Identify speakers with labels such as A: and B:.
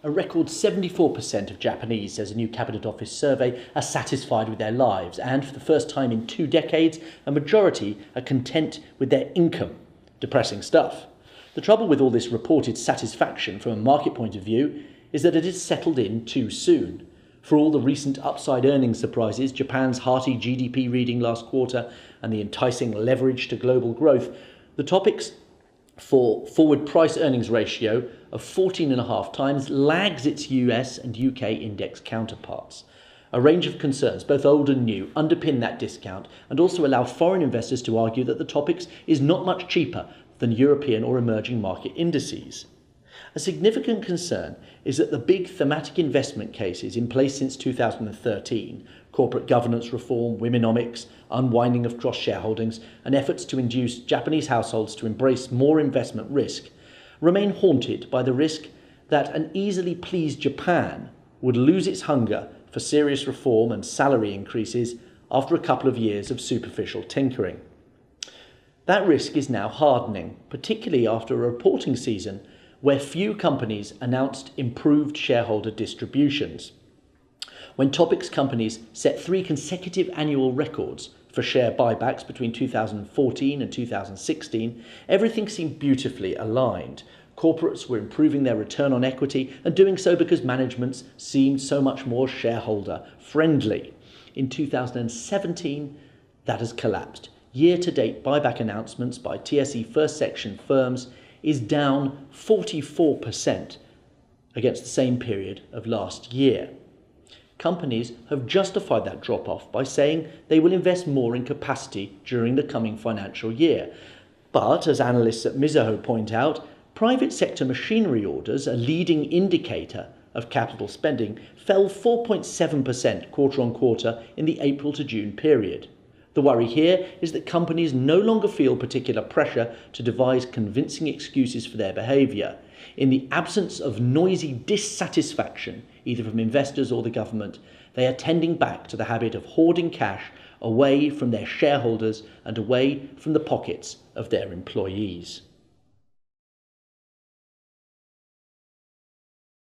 A: A record 74% of Japanese, says a new Cabinet Office survey, are satisfied with their lives, and for the first time in 2 decades, a majority are content with their income. Depressing stuff. The trouble with all this reported satisfaction from a market point of view is that it has settled in too soon. For all the recent upside earnings surprises, Japan's hearty GDP reading last quarter, and the enticing leverage to global growth, the topics for forward price earnings ratio of 14.5 times lags its US and UK index counterparts. A range of concerns, both old and new, underpin that discount and also allow foreign investors to argue that the topics is not much cheaper than European or emerging market indices. A significant concern is that the big thematic investment cases in place since 2013, corporate governance reform, womenomics, unwinding of cross-shareholdings, and efforts to induce Japanese households to embrace more investment risk, remain haunted by the risk that an easily pleased Japan would lose its hunger for serious reform and salary increases after a couple of years of superficial tinkering. That risk is now hardening, particularly after a reporting season where few companies announced improved shareholder distributions. When Topics companies set 3 consecutive annual records for share buybacks between 2014 and 2016, everything seemed beautifully aligned. Corporates were improving their return on equity and doing so because managements seemed so much more shareholder friendly. In 2017, that has collapsed. Year-to-date buyback announcements by TSE first section firms is down 44% against the same period of last year. Companies have justified that drop-off by saying they will invest more in capacity during the coming financial year. But, as analysts at Mizuho point out, private sector machinery orders, a leading indicator of capital spending, fell 4.7% quarter-on-quarter in the April to June period. The worry here is that companies no longer feel particular pressure to devise convincing excuses for their behaviour. In the absence of noisy dissatisfaction, either from investors or the government, they are tending back to the habit of hoarding cash away from their shareholders and away from the pockets of their employees.